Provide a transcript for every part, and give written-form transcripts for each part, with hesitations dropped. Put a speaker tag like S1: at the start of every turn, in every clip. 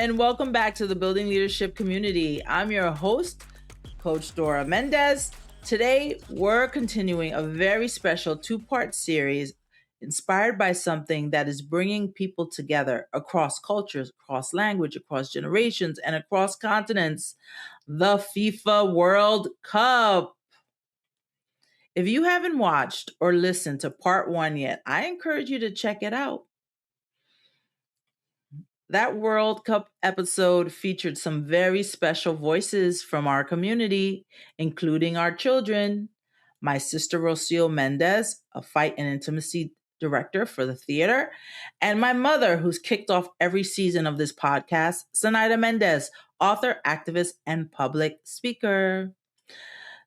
S1: and welcome back to the Building Leadership Community. I'm your host, Coach Dora Mendez. Today, we're continuing a very special two-part series inspired by something that is bringing people together across cultures, across language, across generations, and across continents, the FIFA World Cup. If you haven't watched or listened to part one yet, I encourage you to check it out. That World Cup episode featured some very special voices from our community, including our children. My sister Rocio Mendez, a fight and intimacy director for the theater, and my mother, who's kicked off every season of this podcast, Zenaida Mendez, author, activist, and public speaker.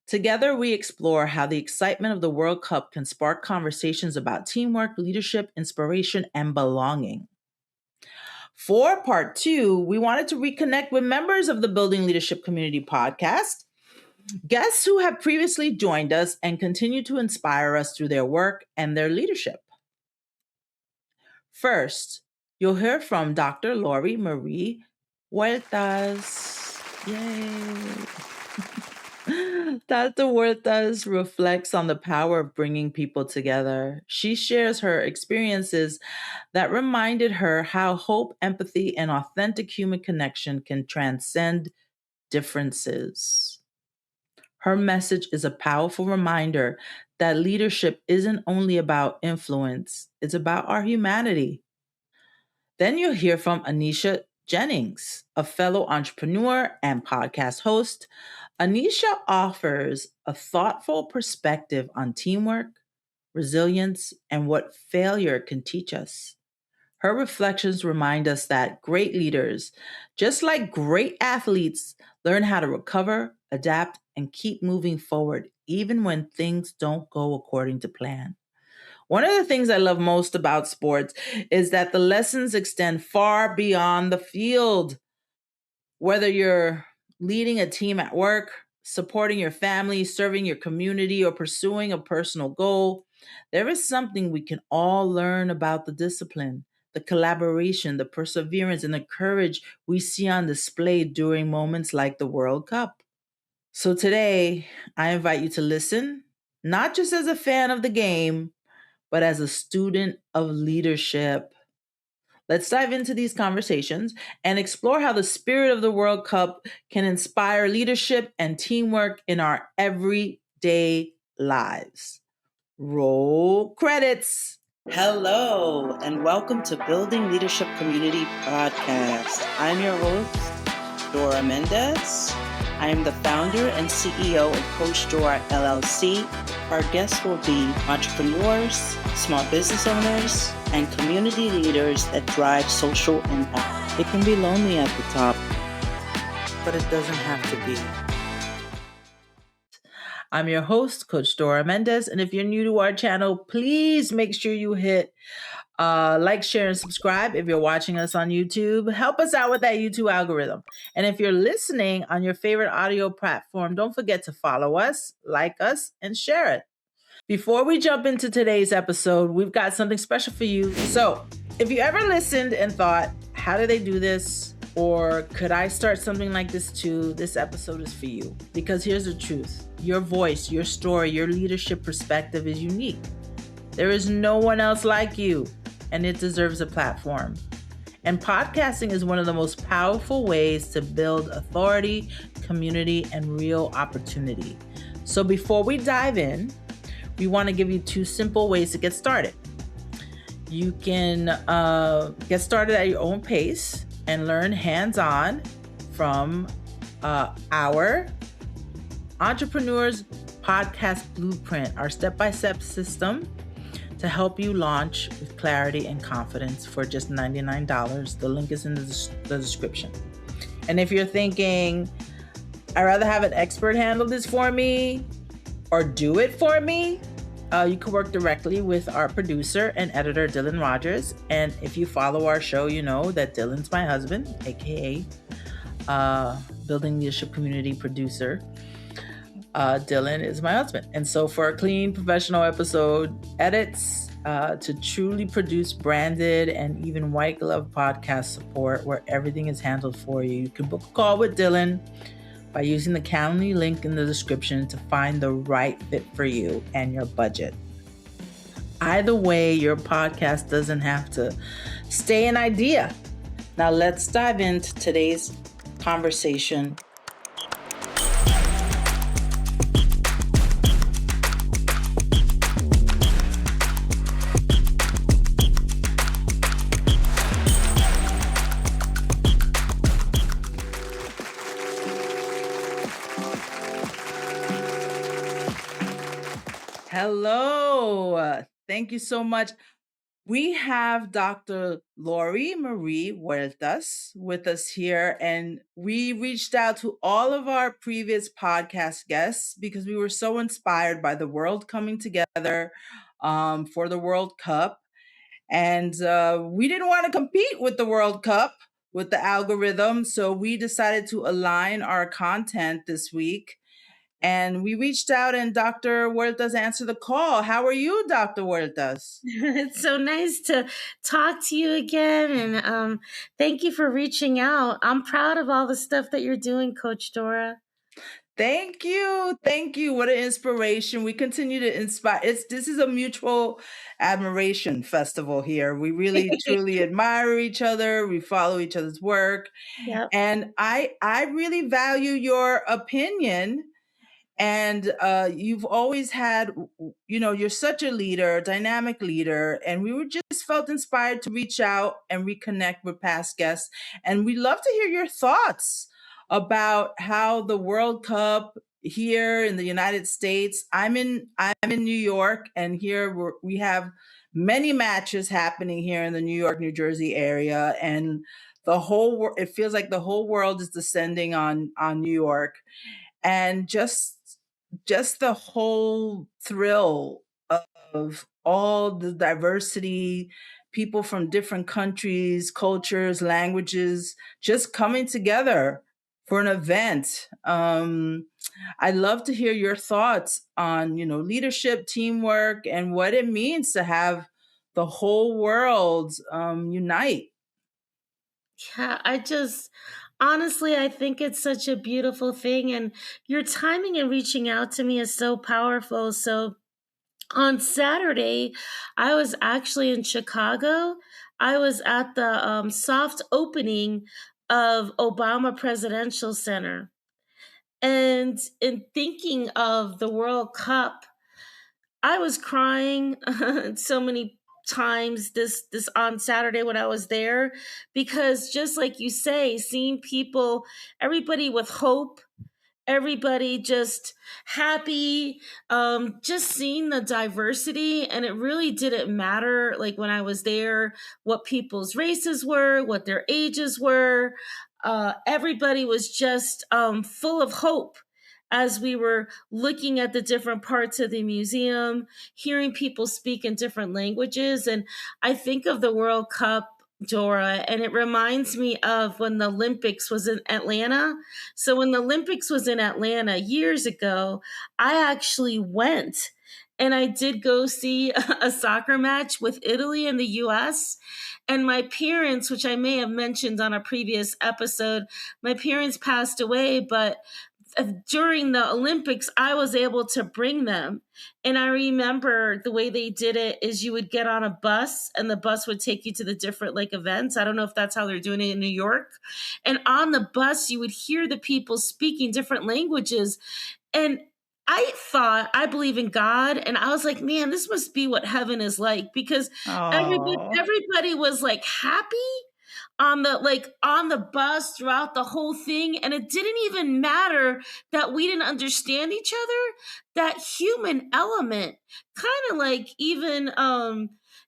S1: Together, we explore how the excitement of the World Cup can spark conversations about teamwork, leadership, inspiration, and belonging. For part two, we wanted to reconnect with members of the Building Leadership Community podcast, guests who have previously joined us and continue to inspire us through their work and their leadership. First, you'll hear from Dr. Lori Marie Huertas. Yay! Dr. Huertas reflects on the power of bringing people together. She shares her experiences that reminded her how hope, empathy, and authentic human connection can transcend differences. Her message is a powerful reminder that leadership isn't only about influence, it's about our humanity. Then you'll hear from Anisha Jennings, a fellow entrepreneur and podcast host. Anisha offers a thoughtful perspective on teamwork, resilience, and what failure can teach us. Her reflections remind us that great leaders, just like great athletes, learn how to recover, adapt, and keep moving forward, even when things don't go according to plan. One of the things I love most about sports is that the lessons extend far beyond the field. Whether you're leading a team at work, supporting your family, serving your community, or pursuing a personal goal, there is something we can all learn about the discipline, the collaboration, the perseverance, and the courage we see on display during moments like the World Cup. So today, I invite you to listen, not just as a fan of the game, but as a student of leadership. Let's dive into these conversations and explore how the spirit of the World Cup can inspire leadership and teamwork in our everyday lives. Roll credits. Hello, and welcome to Building Leadership Community Podcast. I'm your host, Dora Mendez. I am the founder and CEO of Coach Dora LLC. Our guests will be entrepreneurs, small business owners, and community leaders that drive social impact. It can be lonely at the top, but it doesn't have to be. I'm your host, Coach Dora Mendez, and if you're new to our channel, please make sure you hit like, share, and subscribe. If you're watching us on YouTube, help us out with that YouTube algorithm. And if you're listening on your favorite audio platform, don't forget to follow us, like us, and share it. Before we jump into today's episode, we've got something special for you. So if you ever listened and thought, how do they do this? Or could I start something like this too? This episode is for you. Because here's the truth. Your voice, your story, your leadership perspective is unique. There is no one else like you, and it deserves a platform. And podcasting is one of the most powerful ways to build authority, community, and real opportunity. So before we dive in, we want to give you two simple ways to get started. You can get started at your own pace and learn hands-on from our Entrepreneurs Podcast Blueprint, our step-by-step system to help you launch with clarity and confidence for just $99. The link is in the description. And if you're thinking, I'd rather have an expert handle this for me or do it for me, you can work directly with our producer and editor, Dylan Rogers. And if you follow our show, you know that Dylan's my husband, aka Building Leadership Community producer. Dylan is my husband. And so for a clean, professional episode, edits, to truly produce branded and even white glove podcast support where everything is handled for you. You can book a call with Dylan by using the Calendly link in the description to find the right fit for you and your budget. Either way, your podcast doesn't have to stay an idea. Now, let's dive into today's conversation. Hello. Thank you so much. We have Dr. Lori Marie Huertas with us here, and we reached out to all of our previous podcast guests because we were so inspired by the world coming together for the World Cup. And we didn't want to compete with the World Cup with the algorithm, so we decided to align our content this week. And we reached out, and Dr. Huertas answered the call. How are you, Dr. Huertas?
S2: It's so nice to talk to you again. And thank you for reaching out. I'm proud of all the stuff that you're doing, Coach Dora.
S1: Thank you. Thank you. What an inspiration. We continue to inspire. This is a mutual admiration festival here. We really truly admire each other. We follow each other's work.
S2: Yep.
S1: And I really value your opinion. And you've always had, you're such a leader, dynamic leader, and we were just felt inspired to reach out and reconnect with past guests. And we'd love to hear your thoughts about how the World Cup here in the United States. I'm in New York, and here we have many matches happening here in the New York, New Jersey area, and it feels like the whole world is descending on New York, and just the whole thrill of all the diversity, people from different countries, cultures, languages, just coming together for an event. I'd love to hear your thoughts on, leadership, teamwork, and what it means to have the whole world unite.
S2: Yeah, honestly, I think it's such a beautiful thing. And your timing and reaching out to me is so powerful. So on Saturday, I was actually in Chicago. I was at the soft opening of Obama Presidential Center. And in thinking of the World Cup, I was crying so many times this on Saturday when I was there, because just like you say, seeing people, everybody with hope, everybody just happy, just seeing the diversity. And it really didn't matter, like when I was there, what people's races were, what their ages were. Everybody was just full of hope as we were looking at the different parts of the museum, hearing people speak in different languages. And I think of the World Cup, Dora, and it reminds me of when the Olympics was in Atlanta. So when the Olympics was in Atlanta years ago, I actually went and I did go see a soccer match with Italy and the US. And my parents, which I may have mentioned on a previous episode, my parents passed away, but during the Olympics, I was able to bring them. And I remember the way they did it is you would get on a bus and the bus would take you to the different like events. I don't know if that's how they're doing it in New York. And on the bus, you would hear the people speaking different languages. And I believe in God. And I was like, man, this must be what heaven is like, because
S1: Oh,
S2: everybody was like happy on the bus throughout the whole thing. And it didn't even matter that we didn't understand each other. That human element, kind of like even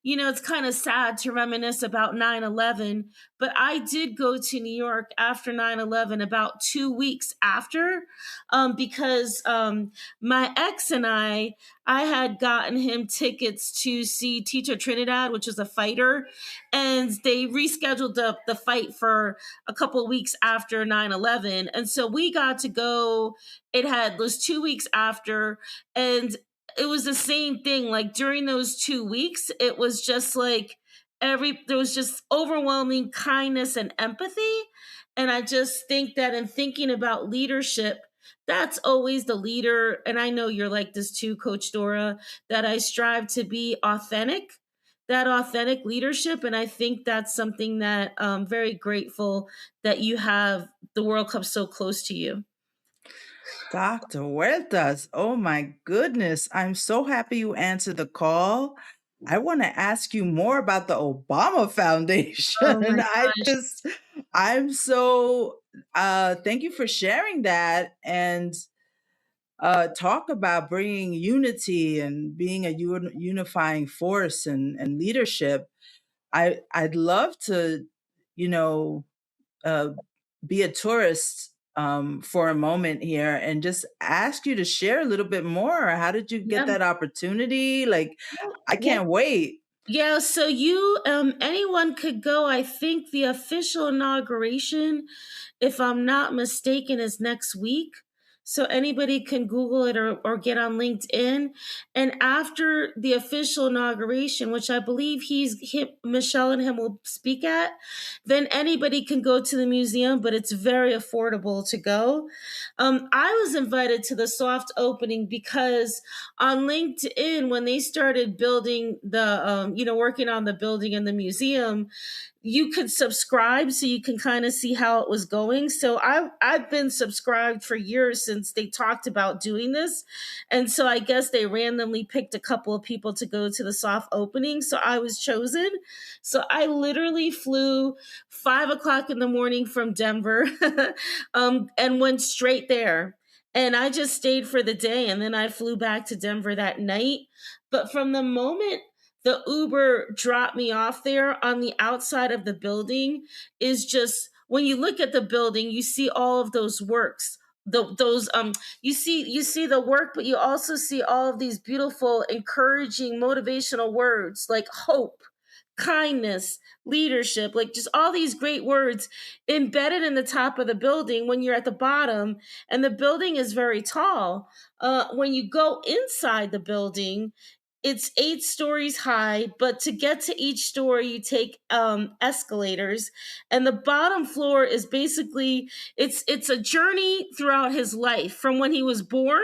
S2: it's kind of sad to reminisce about 9/11, but I did go to New York after 9/11, about 2 weeks after, because my ex and I had gotten him tickets to see Tito Trinidad, which is a fighter, and they rescheduled the fight for a couple of weeks after 9/11. And so we got to go. It was 2 weeks after, and it was the same thing. Like during those 2 weeks, it was just like there was just overwhelming kindness and empathy. And I just think that in thinking about leadership, that's always the leader. And I know you're like this too, Coach Dora, that I strive to be authentic, that authentic leadership. And I think that's something that I'm very grateful that you have the World Cup so close to you.
S1: Dr. Huertas, oh my goodness. I'm so happy you answered the call. I want to ask you more about the Obama Foundation.
S2: Oh my gosh.
S1: I'm so, thank you for sharing that and talk about bringing unity and being a unifying force and leadership. I'd love to, you know, uh, be a tourist for a moment here and just ask you to share a little bit more. How did you get
S2: Yeah.
S1: that opportunity? Like, I
S2: Yeah.
S1: can't wait.
S2: Yeah, so anyone could go. I think the official inauguration, if I'm not mistaken, is next week. So anybody can Google it or get on LinkedIn. And after the official inauguration, which I believe Michelle and him will speak at, then anybody can go to the museum, but it's very affordable to go. I was invited to the soft opening because on LinkedIn, when they started building working on the building and the museum, you could subscribe so you can kind of see how it was going. So I've been subscribed for years since they talked about doing this. And so I guess they randomly picked a couple of people to go to the soft opening. So I was chosen. So I literally flew 5 o'clock in the morning from Denver and went straight there. And I just stayed for the day and then I flew back to Denver that night. But from the moment the Uber dropped me off there, on the outside of the building is just, when you look at the building, you see all of those works. Those you see the work, but you also see all of these beautiful, encouraging, motivational words like hope, kindness, leadership, like just all these great words embedded in the top of the building when you're at the bottom. And the building is very tall. When you go inside the building, it's 8 stories high, but to get to each story, you take escalators, and the bottom floor is basically, it's a journey throughout his life from when he was born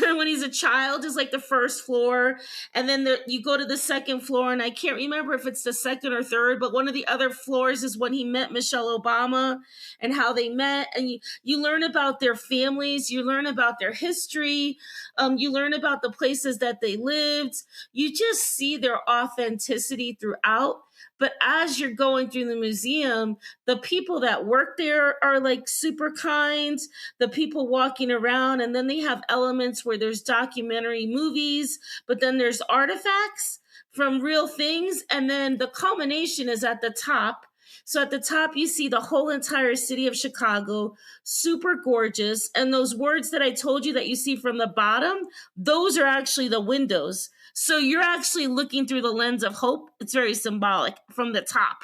S2: when he's a child is like the first floor, and then you go to the second floor, and I can't remember if it's the second or third, but one of the other floors is when he met Michelle Obama and how they met. And you learn about their families, you learn about their history, you learn about the places that they lived. You just see their authenticity throughout. But as you're going through the museum, the people that work there are like super kind, the people walking around, and then they have elements where there's documentary movies, but then there's artifacts from real things, and then the culmination is at the top. So at the top, you see the whole entire city of Chicago, super gorgeous. And those words that I told you that you see from the bottom, those are actually the windows. So you're actually looking through the lens of hope. It's very symbolic from the top.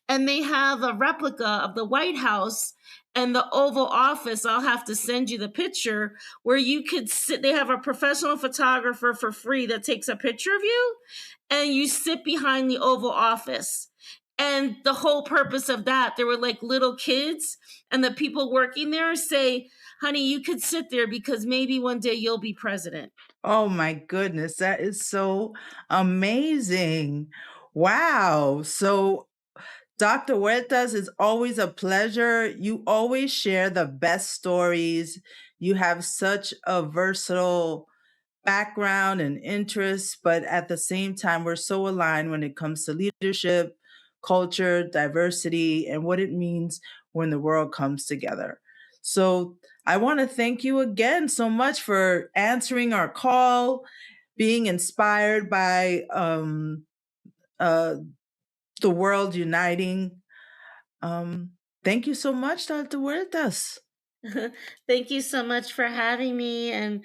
S2: And they have a replica of the White House and the Oval Office. I'll have to send you the picture where you could sit. They have a professional photographer for free that takes a picture of you, and you sit behind the Oval Office. And the whole purpose of that, there were like little kids, and the people working there say, honey, you could sit there because maybe one day you'll be president.
S1: Oh my goodness, that is so amazing. Wow. So, Dr. Huertas, it's always a pleasure. You always share the best stories. You have such a versatile background and interests, but at the same time, we're so aligned when it comes to leadership, culture, diversity, and what it means when the world comes together. So I want to thank you again so much for answering our call, being inspired by uh, the world uniting. Thank you so much, Dr. Huertas.
S2: Thank you so much for having me, and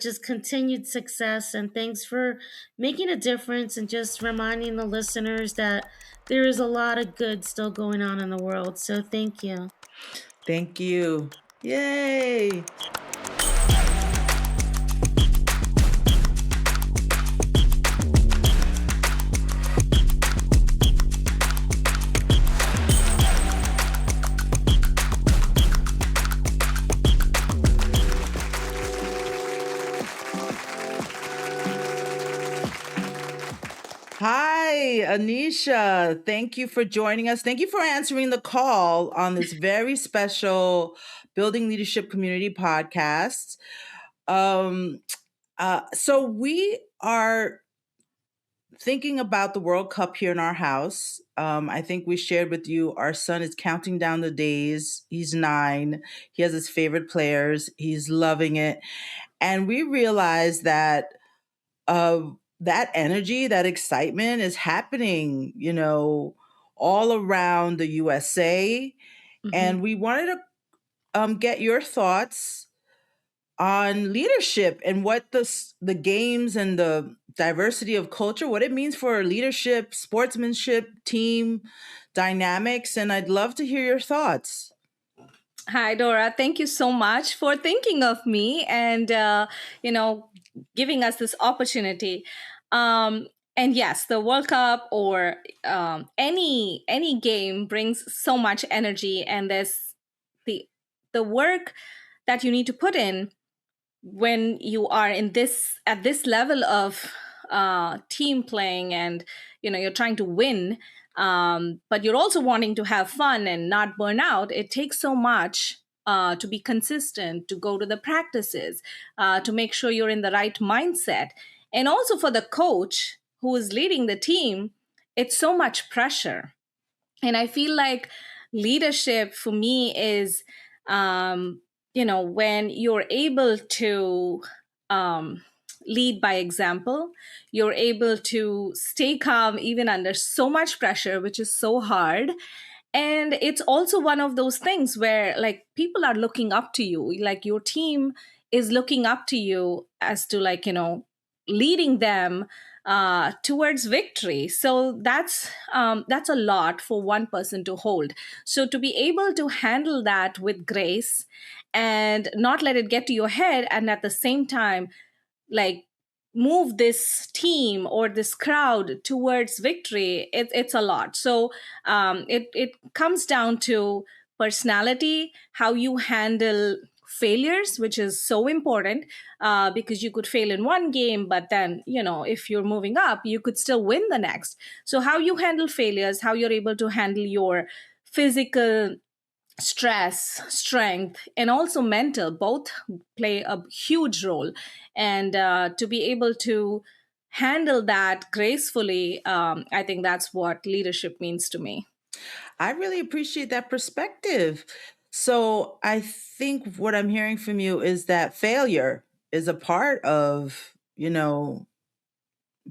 S2: just continued success, and thanks for making a difference and just reminding the listeners that there is a lot of good still going on in the world. So thank you.
S1: Thank you. Yay. Anisha, thank you for joining us. Thank you for answering the call on this very special Building Leadership Community podcast. Um, so we are thinking about the World Cup here in our house. I think we shared with you our son is counting down the days. He's 9. He has his favorite players. He's loving it. And we realized that that energy, that excitement is happening, all around the USA.
S2: Mhm.
S1: And we wanted to get your thoughts on leadership and what the games and the diversity of culture, what it means for leadership, sportsmanship, team dynamics. And I'd love to hear your thoughts.
S3: Hi, Dora. Thank you so much for thinking of me and you know giving us this opportunity. Um, and yes, the World Cup or any game brings so much energy, and there's the the work that you need to put in when you are in this at this level of team playing, and you're trying to win, but you're also wanting to have fun and not burn out. It takes so much to be consistent, to go to the practices, to make sure you're in the right mindset, and also for the coach who is leading the team, it's so much pressure. And I feel like leadership for me is when you're able to um, lead by example. You're able to stay calm even under so much pressure, which is so hard. And it's also one of those things where like people are looking up to you, like your team is looking up to you as to leading them towards victory. So that's a lot for one person to hold. So to be able to handle that with grace and not let it get to your head, and at the same time like move this team or this crowd towards victory, it's a lot. So it comes down to personality, how you handle failures, which is so important, because you could fail in one game, but then if you're moving up you could still win the next. So how you handle failures, how you're able to handle your physical stress, strength, and also mental, both play a huge role. And to be able to handle that gracefully, I think that's what leadership means to me.
S1: I really appreciate that perspective. So I think what I'm hearing from you is that failure is a part of,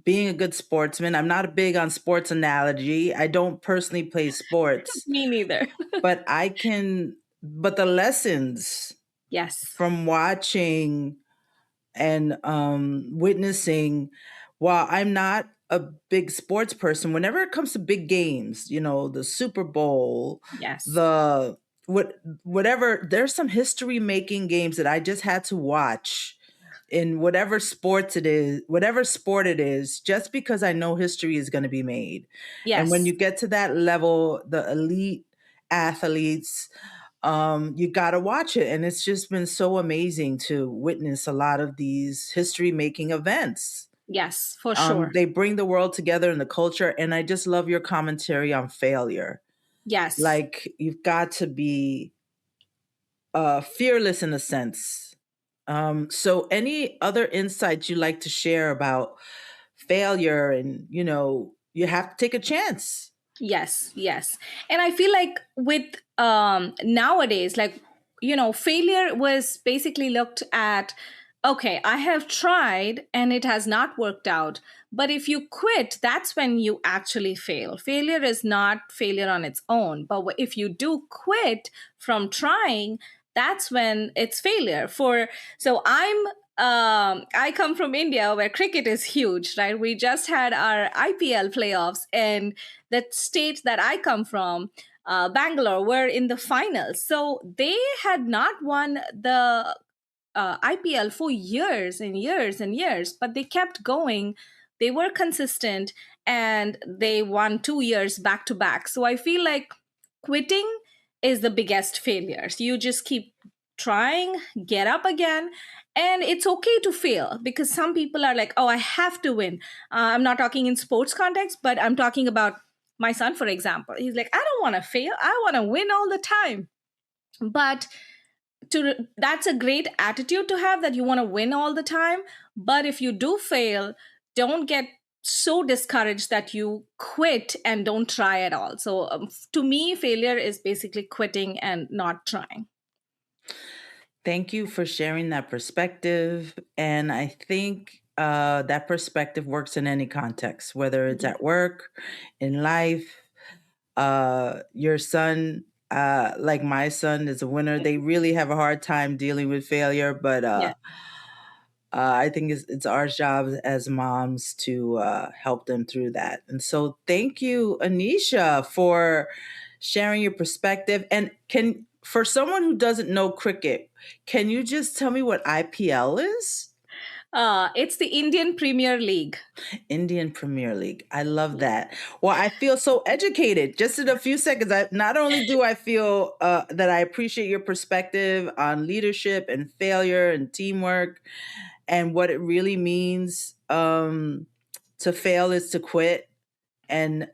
S1: being a good sportsman. I'm not big on sports analogy. I don't personally play sports,
S3: Me neither.
S1: but the lessons
S3: Yes.
S1: from watching and witnessing, while I'm not a big sports person, whenever it comes to big games, the Super Bowl,
S3: Yes.
S1: the whatever, there's some history making games that I just had to watch in whatever sport it is, just because I know history is going to be made. And when
S3: Yes.
S1: you get to that level, the elite athletes, you got to watch it. And it's just been so amazing to witness a lot of these history making events.
S3: Yes, for sure.
S1: They bring the world together in the culture. And I just love your commentary on failure.
S3: Yes.
S1: Like, you've got to be fearless in a sense. So any other insights you'd like to share about failure, and, you have to take a chance.
S3: Yes, yes. And I feel like with nowadays, like, failure was basically looked at, okay, I have tried and it has not worked out. But if you quit, that's when you actually fail. Failure is not failure on its own. But if you do quit from trying, that's when it's failure. I come from India where cricket is huge, right? We just had our IPL playoffs, and the state that I come from, Bangalore, were in the finals. So they had not won the IPL for years and years and years, but they kept going. They were consistent and they won 2 years back to back. So I feel like quitting is the biggest failure. So you just keep trying, get up again, And it's okay to fail, because some people are like, oh, I have to win. I'm not talking in sports context, but I'm talking about my son, for example. He's like, I don't want to fail. I want to win all the time. But that's a great attitude to have, that you want to win all the time. But if you do fail, don't get so discouraged that you quit and don't try at all. So to me, failure is basically quitting and not trying.
S1: Thank you for sharing that perspective. And I think that perspective works in any context, whether it's at work, in life. Your son, like my son, is a winner. They really have a hard time dealing with failure, but
S3: Yeah.
S1: I think it's our job as moms to help them through that. And so, thank you, Anisha, for sharing your perspective. And for someone who doesn't know cricket, can you just tell me what IPL is?
S3: It's the Indian Premier League.
S1: Indian Premier League. I love that. Well, I feel so educated just in a few seconds. Not only do I feel that I appreciate your perspective on leadership and failure and teamwork and what it really means to fail is to quit. And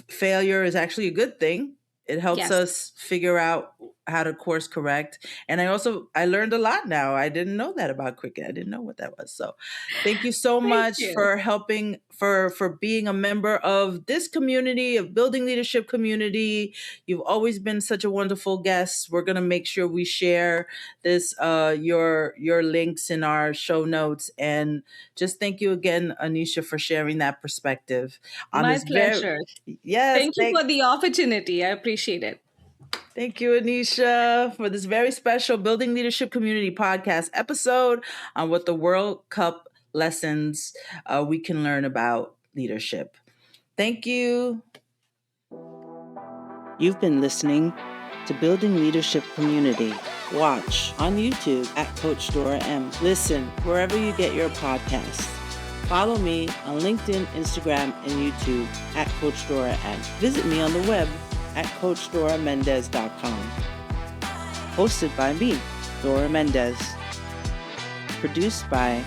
S1: failure is actually a good thing. It helps
S3: Yes.
S1: us figure out how to course correct. And I learned a lot now. I didn't know that about cricket. I didn't know what that was. So thank you so
S3: Thank
S1: much
S3: you.
S1: for helping, for being a member of this community, of Building Leadership Community. You've always been such a wonderful guest. We're going to make sure we share this, your links in our show notes. And just thank you again, Anisha, for sharing that perspective on
S3: My
S1: this
S3: pleasure.
S1: yes,
S3: Thank you for the opportunity. I appreciate it.
S1: thank you, Anisha, for this very special Building Leadership Community podcast episode on what the World Cup lessons we can learn about leadership. Thank you. You've been listening to Building Leadership Community. Watch on YouTube at Coach Dora M. Listen wherever you get your podcasts. Follow me on LinkedIn, Instagram, and YouTube at Coach Dora M. Visit me on the web at CoachDoraMendez.com. Hosted by me, Dora Mendez. Produced by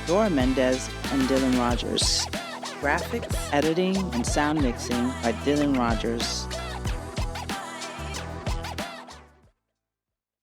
S1: Dora Mendez and Dylan Rogers. Graphics, editing, and sound mixing by Dylan Rogers.